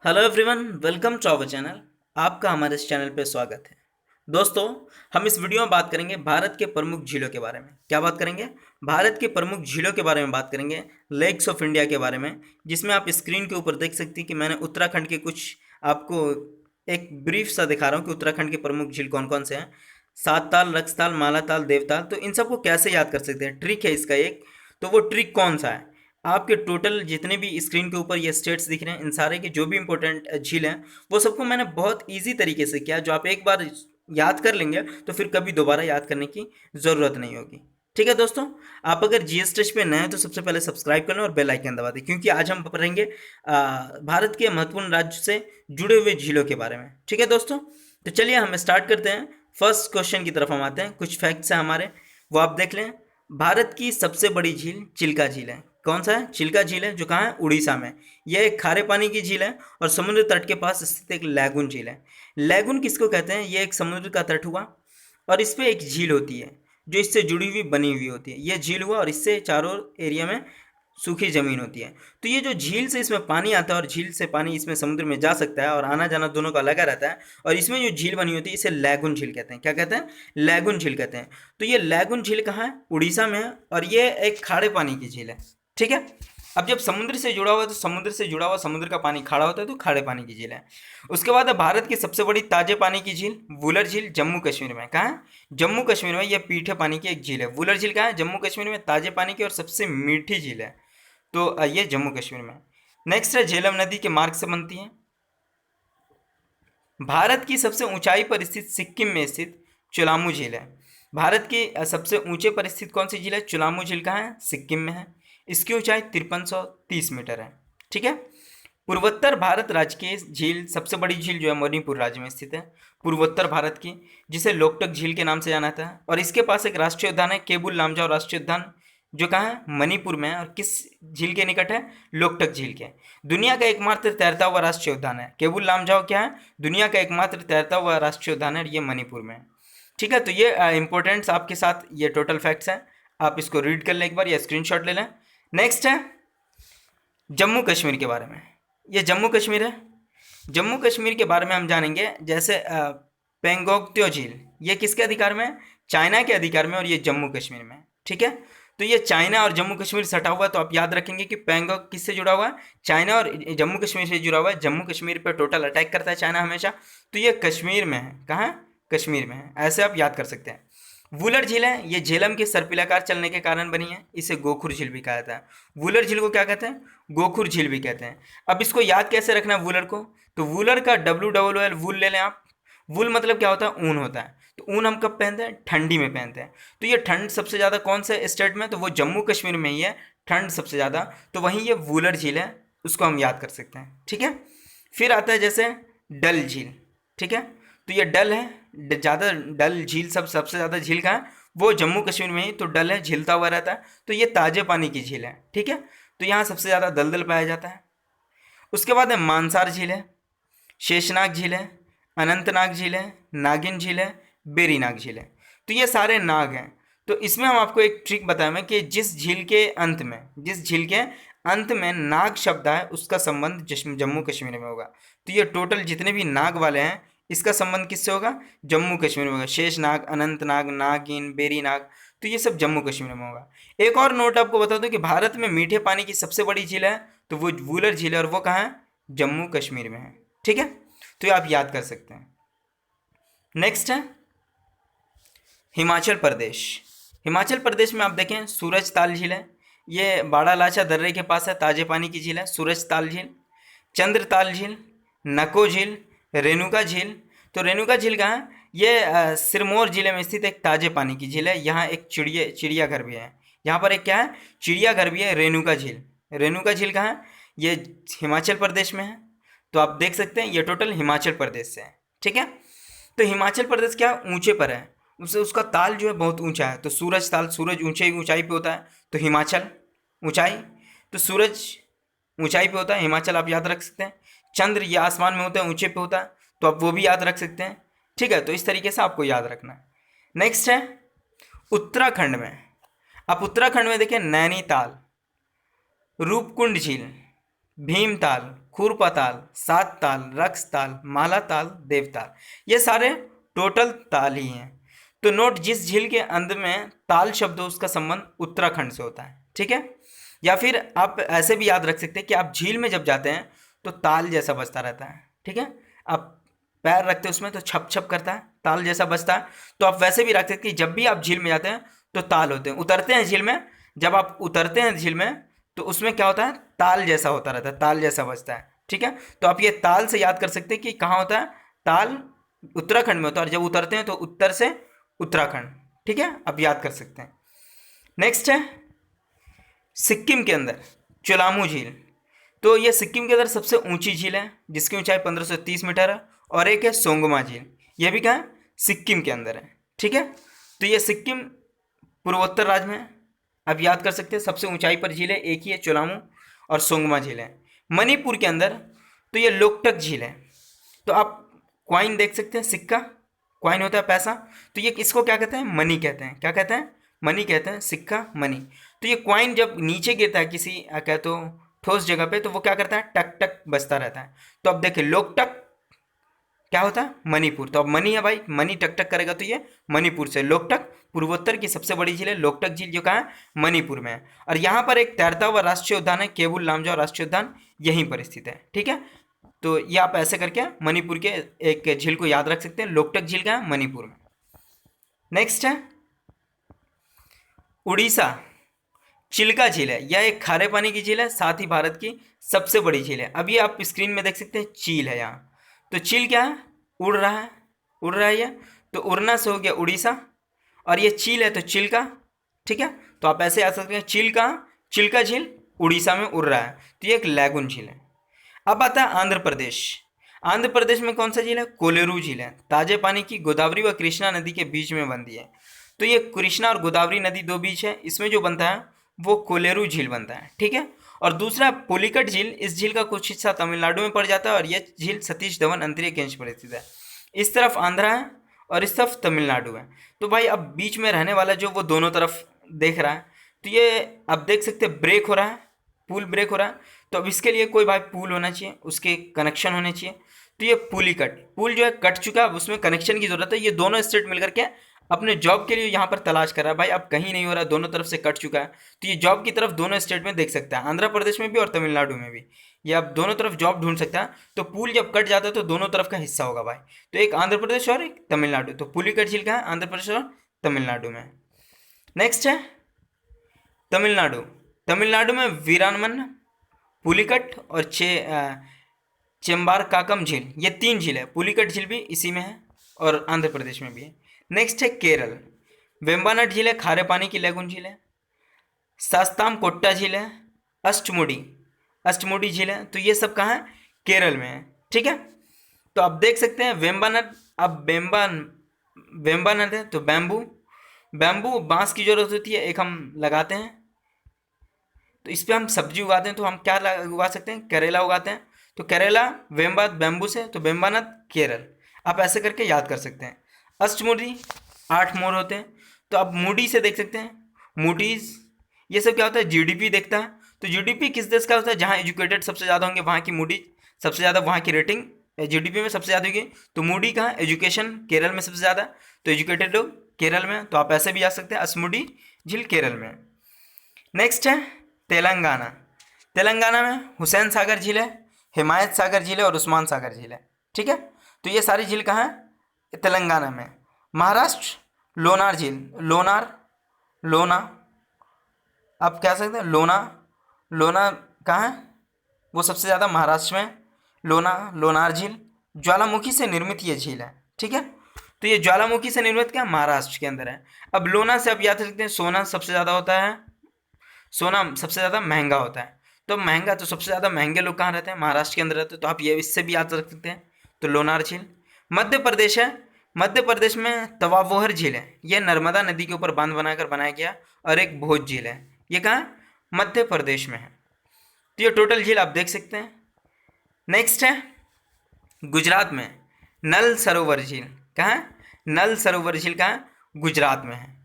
Hello everyone, welcome to our channel. आपका हमारे इस चैनल पे स्वागत है। दोस्तों, हम इस वीडियो में बात करेंगे भारत के प्रमुख झीलों के बारे में। क्या बात करेंगे? भारत के प्रमुख झीलों के बारे में बात करेंगे, लेक्स ऑफ इंडिया के बारे में। जिसमें आप स्क्रीन के ऊपर देख सकते हैं कि मैंने उत्तराखंड के कुछ आपको एक ब्रीफ सा दिखा रहा हूँ कि उत्तराखंड के प्रमुख झील कौन कौन से हैं। सात ताल, रक्सताल, मालाताल, देवताल। तो इन सबको कैसे याद कर सकते हैं, ट्रिक है इसका एक। तो वो ट्रिक कौन सा है? आपके टोटल जितने भी स्क्रीन के ऊपर ये स्टेट्स दिख रहे हैं, इन सारे के जो भी इंपॉर्टेंट झील हैं, वो सबको मैंने बहुत इजी तरीके से किया। जो आप एक बार याद कर लेंगे तो फिर कभी दोबारा याद करने की ज़रूरत नहीं होगी। ठीक है दोस्तों, आप अगर जीएस टेस्ट पे नए हैं तो सबसे पहले सब्सक्राइब कर लें और बेल आइकन दबा दें, क्योंकि आज हम पढ़ेंगे भारत के महत्वपूर्ण राज्य से जुड़े हुए झीलों के बारे में। ठीक है दोस्तों, तो चलिए हम स्टार्ट करते हैं। फर्स्ट क्वेश्चन की तरफ हम आते हैं। कुछ फैक्ट्स हैं हमारे, वो आप देख लें। भारत की सबसे बड़ी झील चिल्का झील है। कौन सा है? चिल्का झील है, जो कहाँ है? उड़ीसा में। यह एक खारे पानी की झील है और समुद्र तट के पास स्थित एक लैगून झील है। लैगून किसको कहते हैं? ये एक समुद्र का तट हुआ और इस पे एक झील होती है जो इससे जुड़ी हुई बनी हुई होती है। ये झील हुआ और इससे चारों एरिया में सूखी ज़मीन होती है। तो ये जो झील से इसमें पानी आता है और झील से पानी इसमें समुद्र में जा सकता है और आना जाना दोनों का लगा रहता है। और इसमें जो झील बनी होती है इसे लैगून झील कहते हैं। क्या कहते हैं? लैगून झील कहते हैं। तो ये लैगून झील कहाँ है? उड़ीसा में है और ये एक खारे पानी की झील है। ठीक है। अब जब समुद्र से जुड़ा हुआ है तो समुद्र से जुड़ा हुआ समुद्र का पानी खारा होता है, तो खारे पानी की झील है। उसके बाद है भारत की सबसे बड़ी ताजे पानी की झील वुलर झील, जम्मू कश्मीर में। कहाँ है? जम्मू कश्मीर में। यह मीठे पानी की एक झील है। वुलर झील कहाँ है? जम्मू कश्मीर में। ताजे पानी की और सबसे मीठी झील है। तो ये जम्मू कश्मीर में। नेक्स्ट है झेलम नदी के मार्ग से बनती है। भारत की सबसे ऊंचाई पर स्थित सिक्किम में स्थित चुलामू झील है। भारत की सबसे ऊंचे पर स्थित कौन सी झील है? चुलामू झील कहाँ है? सिक्किम में है। इसकी ऊंचाई 5330 मीटर है। ठीक है। पूर्वोत्तर भारत राज्य की झील, सबसे बड़ी झील जो है मणिपुर राज्य में स्थित है। पूर्वोत्तर भारत की, जिसे लोकटक झील के नाम से जाना जाता है। और इसके पास एक राष्ट्रीय उद्यान है, केबुल लामजाओ राष्ट्रीय उद्यान, जो कहाँ है? मणिपुर में है। और किस झील के निकट है? लोकटक झील के। दुनिया का एकमात्र तैरता हुआ राष्ट्रीय उद्यान है। केबुल लामजाओ क्या है? दुनिया का एकमात्र तैरता हुआ राष्ट्रीय उद्यान है, ये मणिपुर में है। ठीक है। तो ये इंपॉर्टेंट्स आपके साथ ये टोटल फैक्ट्स हैं। आप इसको रीड कर लें एक बार या स्क्रीनशॉट ले लें। नेक्स्ट है जम्मू कश्मीर के बारे में। ये जम्मू कश्मीर है। जम्मू कश्मीर के बारे में हम जानेंगे। जैसे पेंगोंग झील, ये किसके अधिकार में है? चाइना के अधिकार में, और ये जम्मू कश्मीर में। ठीक है। तो ये चाइना और जम्मू कश्मीर सटा हुआ है, तो आप याद रखेंगे कि पेंगोंग किससे जुड़ा हुआ है? चाइना और जम्मू कश्मीर से जुड़ा हुआ है। जम्मू कश्मीर पर टोटल अटैक करता है चाइना हमेशा। तो ये कश्मीर में है। कहाँ है? कश्मीर में है। ऐसे आप याद कर सकते हैं। वुलर झील है, ये झेलम के सर्पिलाकार चलने के कारण बनी है। इसे गोखुर झील भी कहा जाता है। वुलर झील को क्या कहते हैं? गोखुर झील भी कहते हैं। अब इसको याद कैसे रखना है वुलर को? तो वुलर का WWL वुल ले लें आप। वुल मतलब क्या होता है? ऊन होता है। तो ऊन हम कब पहनते हैं? ठंडी में पहनते हैं। तो ये ठंड सबसे ज़्यादा कौन से स्टेट में? तो वो जम्मू कश्मीर में ही है ठंड सबसे ज़्यादा। तो वहीं ये वुलर झील है, उसको हम याद कर सकते हैं। ठीक है। फिर आता है जैसे डल झील। ठीक है। तो ये डल है, ज़्यादा डल झील सबसे ज़्यादा झील कहाँ है? वो जम्मू कश्मीर में ही। तो डल है, झीलता हुआ रहता है। तो ये ताजे पानी की झील है। ठीक है। तो यहाँ सबसे ज़्यादा दलदल पाया जाता है। उसके बाद है मानसार झील है, शेषनाग झील है, अनंतनाग झील है, नागिन झील है, बेरीनाग झील है। तो ये सारे नाग हैं। तो इसमें हम आपको एक ट्रिक बताएं मैं कि जिस झील के अंत में नाग शब्द है, उसका संबंध जम्मू कश्मीर में होगा। तो ये टोटल जितने भी नाग वाले हैं, इसका संबंध किससे होगा? जम्मू कश्मीर में होगा। शेषनाग, अनंतनाग, नागिन, बेरीनाग, तो ये सब जम्मू कश्मीर में होगा। एक और नोट आपको बता दूं कि भारत में मीठे पानी की सबसे बड़ी झील है, तो वो वुलर झील है, और वो कहाँ है? जम्मू कश्मीर में है। ठीक है। तो ये आप याद कर सकते हैं। नेक्स्ट है हिमाचल प्रदेश। हिमाचल प्रदेश में आप देखें सूरज ताल झील है। ये बाड़ालाचा दर्रे के पास है, ताजे पानी की झील है सूरज ताल झील। चंद्रताल झील, नको झील, रेणुका झील। तो रेणुका झील कहाँ है? ये सिरमौर जिले में स्थित एक ताजे पानी की झील है। यहाँ एक चिड़ियाघर भी है। यहाँ पर एक क्या है? चिड़ियाघर भी है, रेणुका झील। रेणुका झील कहाँ है? ये हिमाचल प्रदेश में है। तो आप देख सकते हैं ये टोटल हिमाचल प्रदेश से है। ठीक है। तो हिमाचल प्रदेश क्या ऊंचे पर है, उससे उसका ताल जो है बहुत ऊंचा है। तो सूरज ताल, सूरज ऊंचाई पे होता है, तो हिमाचल ऊंचाई। तो सूरज ऊंचाई पे होता है, हिमाचल आप याद रख सकते हैं। चंद्र ये आसमान में होता है, ऊंचे पे होता है, तो आप वो भी याद रख सकते हैं। ठीक है। तो इस तरीके से आपको याद रखना है। नेक्स्ट है उत्तराखंड में। आप उत्तराखंड में देखें नैनीताल, रूपकुंड झील, भीमताल, खुरपा ताल, सात ताल, रक्स ताल, माला ताल, देवताल, ये सारे टोटल ताल ही हैं। तो नोट, जिस झील के अंत में ताल शब्द हो उसका संबंध उत्तराखंड से होता है, ठीक है। या फिर आप ऐसे भी याद रख सकते हैं कि आप झील में जब जाते हैं तो ताल जैसा बजता रहता है, ठीक है। आप पैर रखते हैं उसमें तो छप छप करता है, ताल जैसा बजता है। तो आप वैसे भी रख सकते हैं कि जब भी आप झील में जाते हैं तो ताल होते हैं, उतरते हैं झील में, जब आप उतरते हैं झील में तो उसमें क्या होता है, ताल जैसा होता रहता है, ताल जैसा बजता है, ठीक है। तो आप ये ताल से याद कर सकते हैं कि कहाँ होता है, ताल उत्तराखंड में होता है, और जब उतरते हैं तो उत्तर से उत्तराखंड, ठीक है, आप याद कर सकते हैं। नेक्स्ट है सिक्किम के अंदर चोलामू झील। तो ये सिक्किम के अंदर सबसे ऊंची झील है जिसकी ऊंचाई 1530 मीटर है। और एक है सोंगमा झील, ये भी कहाँ है, सिक्किम के अंदर है, ठीक है। तो ये सिक्किम पूर्वोत्तर राज्य में है, आप याद कर सकते हैं। सबसे ऊंचाई पर झील है, एक ही है, चोलामू और सोंगमा झील है। मणिपुर के अंदर तो ये लोकटक झील है। तो आप क्वाइन देख सकते हैं, सिक्का, क्वाइन होता है पैसा, तो ये इसको क्या कहते हैं, मनी कहते हैं। क्या कहते हैं, मनी कहते हैं, सिक्का मनी। तो ये क्वाइन जब नीचे गिरता है किसी क्या तो ठोस जगह पे, तो वो क्या करता है, टक टक बजता रहता है। तो अब देखिए लोकटक क्या होता है, मणिपुर। तो अब मनी है भाई, मनी टक टक करेगा तो ये मणिपुर से। लोकटक पूर्वोत्तर की सबसे बड़ी झील है, लोकटक झील जो कहाँ है, मणिपुर में है। और यहाँ पर एक तैरता हुआ राष्ट्रीय उद्यान है, केबुल लामजाओ राष्ट्रीय उद्यान, यहीं पर स्थित है, ठीक है। तो ये आप ऐसे करके मणिपुर के एक झील को याद रख सकते हैं। लोकटक झील का है, मणिपुर में। नेक्स्ट है उड़ीसा चिल्का झील है। यह एक खारे पानी की झील है, साथ ही भारत की सबसे बड़ी झील है। अभी आप स्क्रीन में देख सकते हैं चील है यहाँ। तो चील क्या है, उड़ रहा है, उड़ रहा है ये, तो उड़ना से हो गया उड़ीसा, और ये चील है तो चिल्का, ठीक है। तो आप ऐसे याद सकते हैं, चील कहाँ, चिल्का झील उड़ीसा में उड़ रहा है, तो ये एक लैगून झील है। अब आता है आंध्र प्रदेश। आंध्र प्रदेश में कौन सा झील है, कोलेरू झील है। ताजे पानी की गोदावरी व कृष्णा नदी के बीच में बनती है। तो ये कृष्णा और गोदावरी नदी दो बीच है, इसमें जो बनता है वो कोलेरू झील बनता है, ठीक है। और दूसरा पुलिकट झील, इस झील का कुछ हिस्सा तमिलनाडु में पड़ जाता है, और यह झील सतीश धवन अंतरिक्ष केंद्र पर स्थित है। इस तरफ आंध्रा है और इस तरफ तमिलनाडु है। तो भाई अब बीच में रहने वाला जो वो दोनों तरफ देख रहा है, तो ये आप देख सकते हैं ब्रेक हो रहा है, पुल ब्रेक हो रहा है। तो अब इसके लिए कोई भाई पुल होना चाहिए, उसके कनेक्शन होने चाहिए। तो ये पुलिकट, पुल जो है कट चुका है, अब उसमें कनेक्शन की जरूरत है। ये दोनों स्टेट मिलकर के अपने जॉब के लिए यहाँ पर तलाश कर रहा है। भाई अब कहीं नहीं हो रहा, दोनों तरफ से कट चुका है, तो ये जॉब की तरफ दोनों स्टेट में देख सकता है, आंध्र प्रदेश में भी और तमिलनाडु में भी। ये अब दोनों तरफ जॉब ढूंढ सकता है। तो पुल जब कट जाता है तो दोनों तरफ का हिस्सा होगा भाई, तो एक आंध्र प्रदेश और एक तमिलनाडु। तो पुलिकट झील का है आंध्र प्रदेश और तमिलनाडु में। नेक्स्ट है तमिलनाडु। तमिलनाडु में वीरानमन, पुलिकट और चेम्बारकाकम झील, ये तीन झील है। पुलिकट झील भी इसी में है और आंध्र प्रदेश में भी है। नेक्स्ट है केरल। वेम्बानाड झील है, खारे पानी की लैगून झील है। सास्ताम कोट्टा झील है, अष्टमुडी, अष्टमुडी झील है। तो ये सब कहाँ है, केरल में है, ठीक है। तो आप देख सकते हैं वेम्बानाड, अब वेम्बानाड है तो बैम्बू, बैम्बू बांस की जरूरत होती है, एक हम लगाते हैं, तो इस पर हम सब्जी उगाते हैं, तो हम क्या उगा सकते हैं, करेला उगाते हैं। तो करेला वेम्बा बैम्बू से, तो वेम्बानाड केरल, आप ऐसे करके याद कर सकते हैं। अष्टमुडी 8 मोर होते हैं। तो आप मूडी से देख सकते हैं, मूडीज, ये सब क्या होता है, जीडीपी देखता है। तो जीडीपी किस देश का होता है, जहाँ एजुकेटेड सबसे ज़्यादा होंगे वहाँ की मूडी सबसे ज़्यादा, वहाँ की रेटिंग जीडीपी में सबसे ज़्यादा होगी। तो मूडी कहाँ, एजुकेशन केरल में सबसे ज़्यादा, तो एजुकेटेड लोग केरल में। तो आप ऐसे भी जा सकते हैं, अष्टमुडी झील केरल में। नेक्स्ट है तेलंगाना। तेलंगाना में हुसैन सागर झील है, हिमायत सागर झील है और उस्मान सागर झील है, ठीक है। तो ये सारी झील कहाँ है, तेलंगाना में। महाराष्ट्र लोनार झील, लोना आप कह सकते हैं, लोना कहाँ है, वो सबसे ज़्यादा महाराष्ट्र में, लोनार झील ज्वालामुखी से निर्मित ये झील है, ठीक है। तो ये ज्वालामुखी से निर्मित क्या, महाराष्ट्र के अंदर है। अब लोना से आप याद रखते हैं, सोना सबसे ज़्यादा होता है, सोना सबसे ज़्यादा महंगा होता है। तो महंगा, तो सबसे ज़्यादा महंगे लोग कहाँ रहते हैं, महाराष्ट्र के अंदर रहते हैं। तो आप ये इससे भी याद रख सकते हैं। तो लोनार झील। मध्य प्रदेश है, मध्य प्रदेश में तवावोहर झील है, यह नर्मदा नदी के ऊपर बांध बनाकर बनाया गया, और एक भोज झील है, ये कहाँ, मध्य प्रदेश में है। तो ये टोटल झील आप देख सकते हैं। नेक्स्ट है गुजरात में नल सरोवर झील, कहाँ है, नल सरोवर झील कहाँ, गुजरात में है।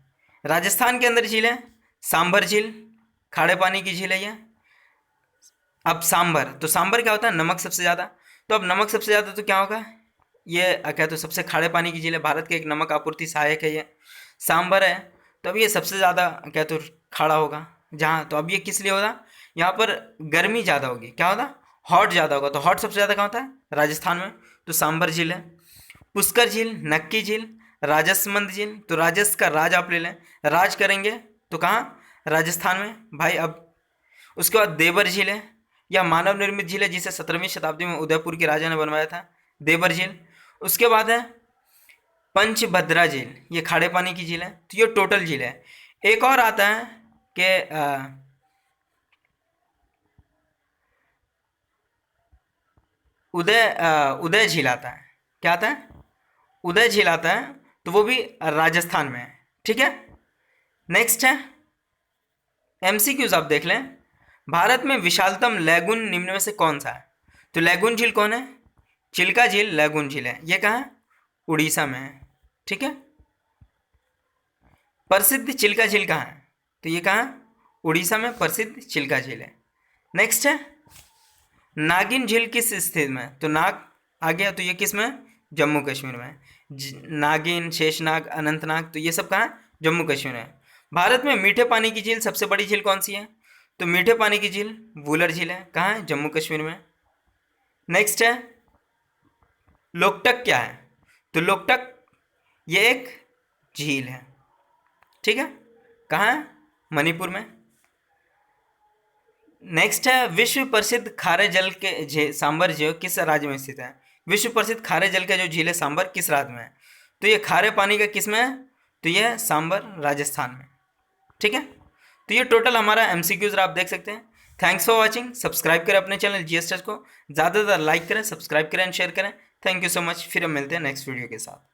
राजस्थान के अंदर झील है सांभर झील, खारे पानी की झील है ये। अब सांबर, तो सांबर क्या होता है, नमक सबसे ज़्यादा। तो अब नमक सबसे ज़्यादा तो क्या होगा, ये क्या तो सबसे खारे पानी की झील है, भारत के एक नमक आपूर्ति सहायक है ये सांबर है। तो अब ये सबसे ज़्यादा क्या तो खाड़ा होगा जहाँ, तो अब ये किस लिए होगा, यहाँ पर गर्मी ज़्यादा होगी, क्या होगा, हॉट ज़्यादा होगा। तो हॉट सबसे ज़्यादा कहाँ होता है, राजस्थान में, तो सांबर झील है। पुष्कर झील, नक्की झील, राजसमंद झील, तो राजस का राज आप ले लें, राज करेंगे तो कहाँ, राजस्थान में भाई। अब उसके बाद देवर झील है, यह मानव निर्मित झील है जिसे 17वीं शताब्दी में उदयपुर के राजा ने बनवाया था, देवर झील। उसके बाद है पंचभद्रा झील, ये खारे पानी की झील है, तो ये टोटल झील है। एक और आता है कि उदय झील आता है, क्या आता है, उदय झील आता है, तो वो भी राजस्थान में है, ठीक है। नेक्स्ट है एमसीक्यूज, आप देख लें, भारत में विशालतम लैगून निम्न में से कौन सा है। तो लैगून झील कौन है, चिल्का झील लैगून झील है, ये कहाँ है, उड़ीसा में है, ठीक है। प्रसिद्ध चिल्का झील कहाँ है, तो ये कहाँ, उड़ीसा में प्रसिद्ध चिल्का झील है। नेक्स्ट है नागिन झील किस स्थित में है? तो नाग आ गया, तो ये किस में है? जम्मू कश्मीर में। नागिन, शेषनाग, अनंतनाग, तो ये सब कहाँ है? जम्मू कश्मीर में। भारत में मीठे पानी की झील सबसे बड़ी झील कौन सी है? तो मीठे पानी की झील वुलर झील है, कहाँ है? जम्मू कश्मीर में। नेक्स्ट है लोकटक क्या है? तो लोकटक ये एक झील है, ठीक है, कहाँ है? मणिपुर में। नेक्स्ट है विश्व प्रसिद्ध खारे जल के सांबर जो किस राज्य में स्थित है? विश्व प्रसिद्ध खारे जल का जो झील है सांबर किस राज्य में है? तो ये खारे पानी का किस में है? तो ये सांबर राजस्थान में, ठीक है। तो ये टोटल हमारा एमसीक्यूज आप देख सकते हैं। Thanks for watching. सब्सक्राइब करें अपने चैनल जीएस टेस्ट को, ज़्यादा से ज़्यादा लाइक करें, सब्सक्राइब करें एंड शेयर करें। Thank you so much. फिर हम मिलते हैं नेक्स्ट वीडियो के साथ।